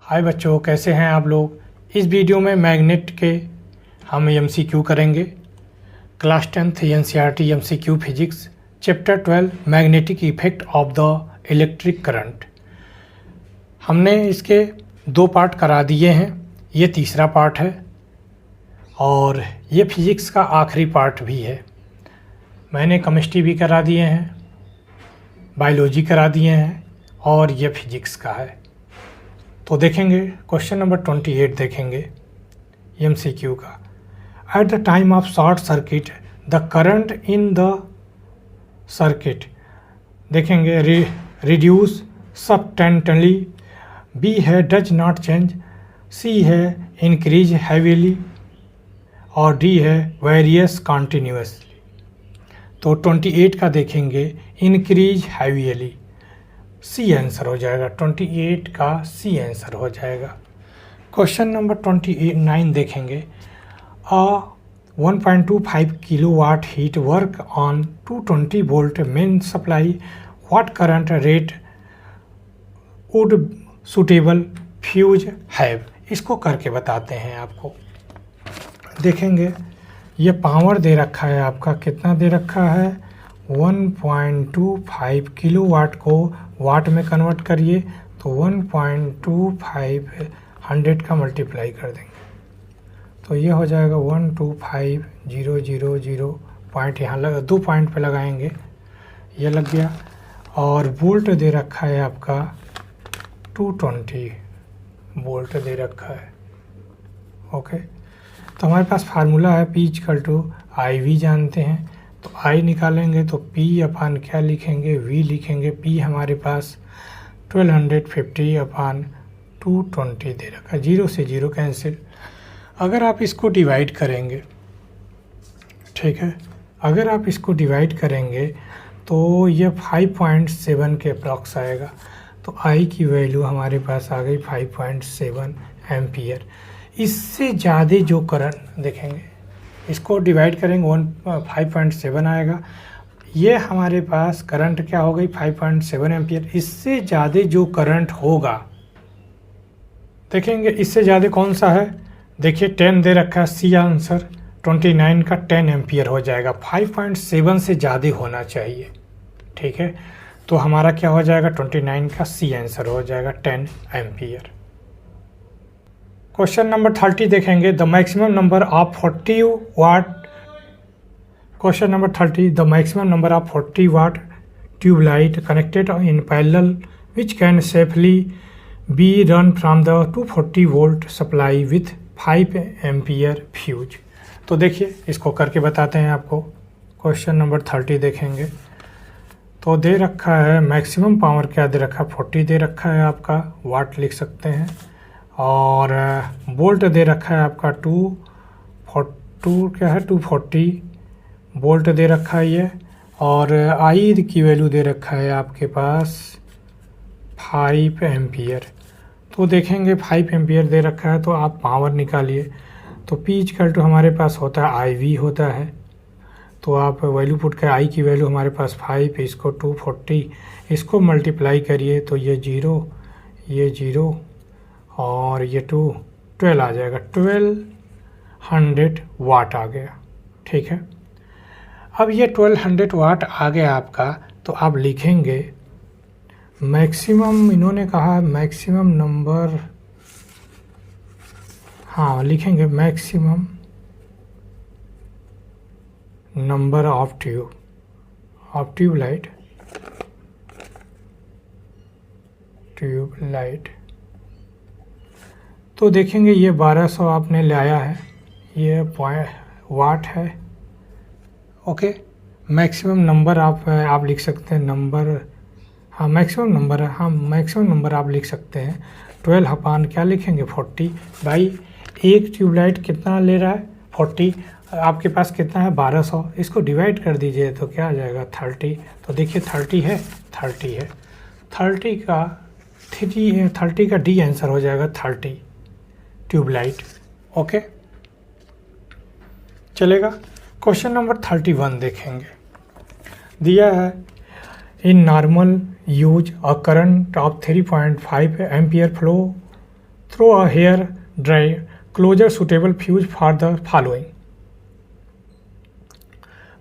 हाय बच्चों, कैसे हैं आप लोग। इस वीडियो में मैग्नेट के हम एमसीक्यू करेंगे। Class 10th NCERT MCQ physics chapter 12 magnetic effect of the electric current. हमने इसके 2 पार्ट करा दिए हैं, ये तीसरा पार्ट है और ये फिजिक्स का आखिरी पार्ट भी है। मैंने केमिस्ट्री भी करा दिए हैं, बायोलॉजी करा दिए हैं और ये फिजिक्स का है। तो देखेंगे क्वेश्चन नंबर 28 देखेंगे एमसीक्यू का। At the time of short circuit the current in the circuit देखेंगे रिड्यूस सबटेंटली, बी है डज नॉट चेंज, सी है इंक्रीज हैवीली और डी है वेरियस कॉन्टिन्यूसली। तो 28 का देखेंगे इंक्रीज हैवीली, सी आंसर हो जाएगा। 28 का सी आंसर हो जाएगा। क्वेश्चन नंबर 29 देखेंगे। अ 1.25 kilowatt heat work on 220 volt main supply, what current rate would suitable fuse have. इसको करके बताते हैं आपको। देखेंगे ये पावर दे रखा है आपका, कितना दे रखा है 1.25 किलोवाट को वाट में कन्वर्ट करिए तो 1.25 100 का मल्टीप्लाई कर देंगे तो ये हो जाएगा 125,000 पॉइंट, यहाँ लगा 2 पॉइंट पे लगाएंगे, ये लग गया। और वोल्ट दे रखा है आपका 220 वोल्ट दे रखा है। ओके, तो हमारे पास फार्मूला है P = IV जानते हैं, तो I निकालेंगे तो P अपान क्या लिखेंगे, V लिखेंगे। P हमारे पास 1250 अपान 220 दे रखा है, 0 से 0 कैंसिल। अगर आप इसको डिवाइड करेंगे, ठीक है, अगर आप इसको डिवाइड करेंगे तो ये 5.7 के अप्रॉक्स आएगा। तो I की वैल्यू हमारे पास आ गई 5.7 एम्पियर। इससे ज़्यादा जो करंट देखेंगे, इसको डिवाइड करेंगे 5.7 आएगा। ये हमारे पास करंट क्या हो गई 5.7 एम्पियर। इससे ज़्यादा जो करंट होगा देखेंगे, इससे ज़्यादा कौन सा है, देखिए 10 दे रखा है, सी आंसर 29 का 10 एम्पियर हो जाएगा। 5.7 से ज़्यादा होना चाहिए, ठीक है। तो हमारा क्या हो जाएगा 29 का सी आंसर हो जाएगा 10 एम्पियर। क्वेश्चन नंबर 30 देखेंगे। The maximum number of 40 watt, question number 30, the maximum number of 40 watt tube light connected in parallel which can safely be run from the 240 volt supply with 5 ampere fuse. तो देखिए इसको करके बताते हैं आपको। Question number 30 देखेंगे तो दे रखा है मैक्सिमम पावर क्या दे रखा है 40 दे रखा है आपका, वाट लिख सकते हैं, और वोल्ट दे रखा है आपका 240 वोल्ट दे रखा है ये, और आई की वैल्यू दे रखा है आपके पास 5 एम्पियर। तो देखेंगे 5 एम्पियर दे रखा है तो आप पावर निकालिए। तो P = हमारे पास होता है IV होता है, तो आप वैल्यू पुट कर I की वैल्यू हमारे पास 5, इसको 240, इसको मल्टीप्लाई करिए तो ये 0 और ये 12 आ जाएगा, 1200 वाट आ गया, ठीक है। अब ये 1200 वाट आ गया आपका, तो आप लिखेंगे मैक्सिमम, इन्होंने कहा मैक्सिमम नंबर, हाँ लिखेंगे मैक्सिमम नंबर ऑफ ट्यूबलाइट तो देखेंगे ये 1200 आपने लाया है, ये वाट है। ओके, मैक्सिमम नंबर आप लिख सकते हैं, नंबर, हाँ मैक्सिमम नंबर है, हाँ मैक्सिमम नंबर आप लिख सकते हैं 12 अपान क्या लिखेंगे 40। भाई एक ट्यूबलाइट कितना ले रहा है 40, आपके पास कितना है 1200, इसको डिवाइड कर दीजिए तो क्या आ जाएगा 30। तो देखिए 30 है 30 का डी आंसर हो जाएगा 30 ट्यूबलाइट। ओके चलेगा। क्वेश्चन नंबर 31 देखेंगे। दिया है in normal use a current of 3.5 ampere flow through a hair dry closer suitable fuse for the following.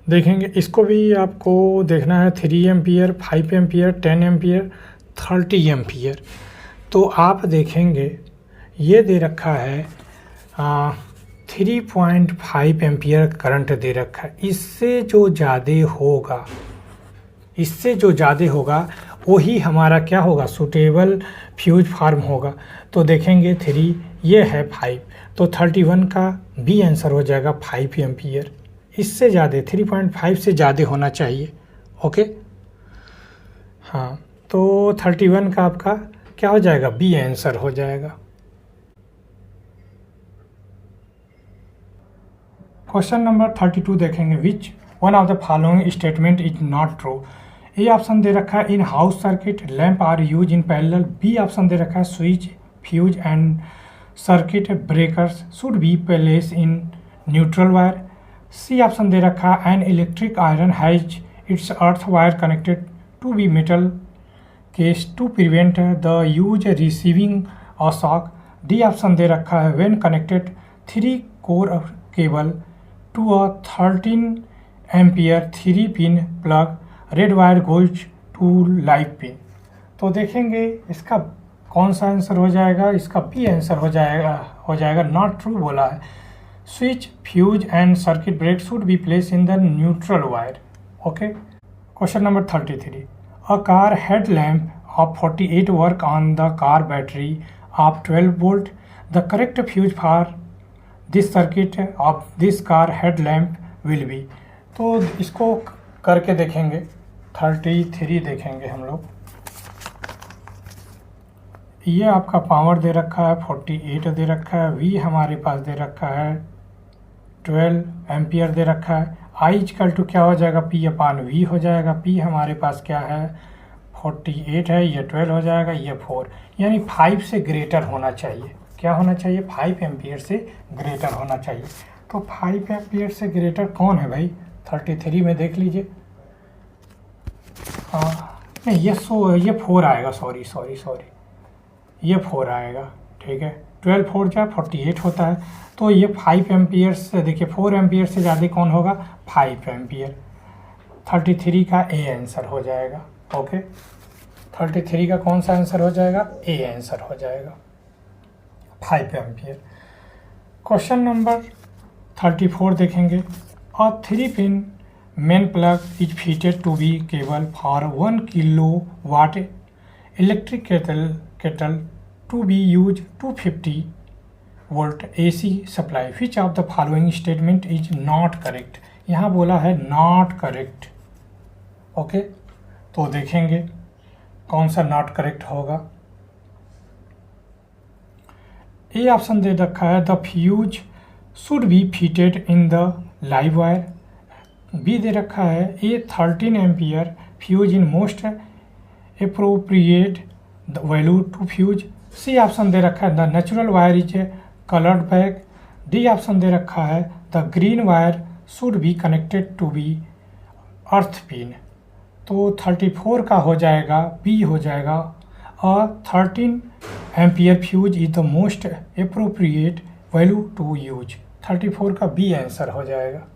देखेंगे इसको भी आपको देखना है 3 एम्पियर, 5 एम्पियर, 10 एम्पियर, 30 एम्पियर। तो आप देखेंगे ये दे रखा है 3.5 एम्पियर करंट दे रखा है। इससे जो ज़्यादा होगा वही हमारा क्या होगा, सूटेबल फ्यूज फार्म होगा। तो देखेंगे 3, ये है 5, तो 31 का बी आंसर हो जाएगा 5 एम्पियर। इससे ज़्यादा 3.5 से ज़्यादा होना चाहिए। ओके, हाँ, तो 31 का आपका क्या हो जाएगा, बी आंसर हो जाएगा। क्वेश्चन नंबर 32 देखेंगे, which one of the following statement is not true. A option दे रखा है in house circuit lamp are use in parallel. B option दे रखा है switch fuse and circuit breakers should be place in neutral wire. C option दे रखा है an electric iron has its earth wire connected to be metal case to prevent the use receiving a shock. D option दे रखा है when connected 3 core cable to a 13 ampere 3 pin plug red wire goes to live pin. तो देखेंगे इसका कौन सा answer हो जाएगा, इसका बी आंसर हो जाएगा नॉट ट्रू बोला है। Switch fuse and circuit break should be place in the neutral wire. Okay, question number 33, a car head lamp of 48 work on the car battery of 12 volt. The correct fuse for this circuit of this car head lamp will be. तो इसको करके देखेंगे, 33 देखेंगे हम लोग। ये आपका power दे रखा है 48 दे रखा है, वी हमारे पास दे रखा है 12 एम्पियर दे रखा है। आई इक्वल टू क्या हो जाएगा, पी अपान वी हो जाएगा। पी हमारे पास क्या है 48 है, ये 12 हो जाएगा, ये 4, यानी 5 से ग्रेटर होना चाहिए। क्या होना चाहिए, 5 एम्पियर से ग्रेटर होना चाहिए। तो 5 एम्पियर से ग्रेटर कौन है भाई, 33 में देख लीजिए। नहीं, ये 4 आएगा, सॉरी, ये 4 आएगा, ठीक है। 12 4 जा 48 होता है, तो ये 5 एम्पियर से, देखिए 4 एम्पियर से ज़्यादा कौन होगा, 5 एम्पियर। 33 का ए आंसर हो जाएगा। ओके, 33 का कौन सा आंसर हो जाएगा, ए आंसर हो जाएगा, 5 एम्पियर। क्वेश्चन नंबर 34 देखेंगे, a 3 pin main plug is fitted to be cable for 1 kilowatt electric kettle to be use 250 volt AC supply. Which of the following statement is not correct. यहाँ बोला है not correct. Okay, तो देखेंगे कौन सा not correct होगा। ए option दे रखा है the fuse should be fitted in the live wire. B दे रखा है a 13 ampere fuse in most appropriate value to fuse. C option दे रखा है the natural wire is a coloured bag. D option दे रखा है the green wire should be connected to be earth pin. तो 34 का हो जाएगा, बी हो जाएगा, a 13 ampere fuse is the most appropriate value to use. 34 का बी आंसर हो जाएगा।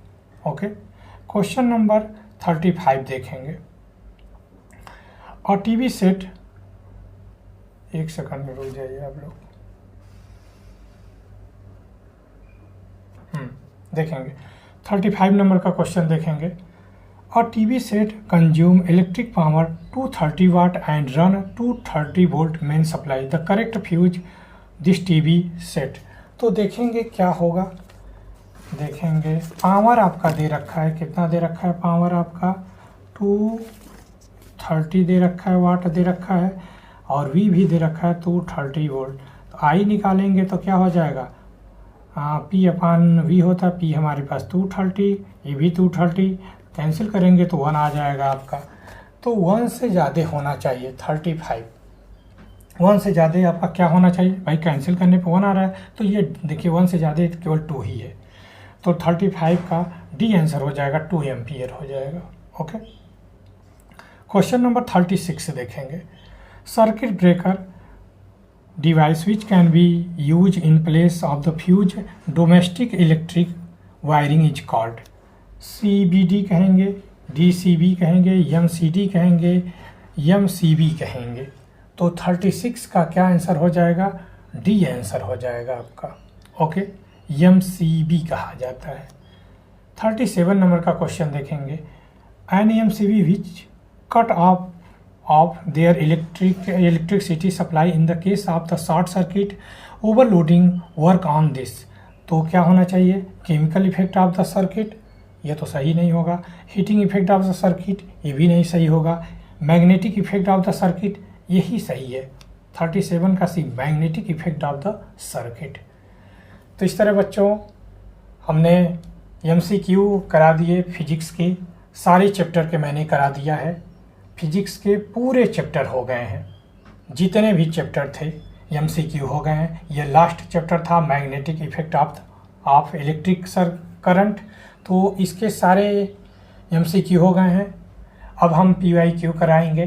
ओके, क्वेश्चन नंबर 35 देखेंगे, और टीवी सेट, एक सेकंड में रुक जाइए आप लोग। देखेंगे 35 नंबर का क्वेश्चन देखेंगे, और TV set consume electric power 230 watt and run 230 volt main supply. The correct fuse this TV set. तो देखेंगे क्या होगा, देखेंगे पावर आपका दे रखा है, कितना दे रखा है पावर आपका 230 दे रखा है, वाट दे रखा है, और वी भी दे रखा है 230 वोल्ट। तो आई निकालेंगे तो क्या हो जाएगा, पी अपान वी होता है, पी हमारे पास 230, ये भी 230, कैंसिल करेंगे तो 1 आ जाएगा आपका। तो 1 से ज़्यादा होना चाहिए 35, 1 से ज़्यादा आपका क्या होना चाहिए भाई, कैंसिल करने पे 1 आ रहा है, तो ये देखिए 1 से ज़्यादा केवल 2 ही है। तो 35 का डी आंसर हो जाएगा, 2 एम्पियर हो जाएगा। ओके, क्वेश्चन नंबर 36 देखेंगे, circuit breaker device which can be use in place of the fuse domestic electric wiring is called. CBD कहेंगे, DCB कहेंगे, MCD कहेंगे, MCB कहेंगे। तो 36 का क्या आंसर हो जाएगा? डी आंसर हो जाएगा आपका। ओके, MCB कहा जाता है। 37 नंबर का क्वेश्चन देखेंगे। An MCB which cut off their electricity supply in the case of the short circuit overloading work on this. तो क्या होना चाहिए? Chemical effect of the circuit, ये तो सही नहीं होगा। Heating effect of the circuit, ये भी नहीं सही होगा। Magnetic effect of the circuit, यही सही है। 37 का C, magnetic effect of the circuit. तो इस तरह बच्चों हमने MCQ करा दिए फिजिक्स के, सारे चैप्टर के मैंने करा दिया है। फिजिक्स के पूरे चैप्टर हो गए हैं, जितने भी चैप्टर थे MCQ हो गए हैं। ये लास्ट चैप्टर था magnetic effect of electric current, तो इसके सारे MCQ हो गए हैं। अब हम PYQ कराएंगे।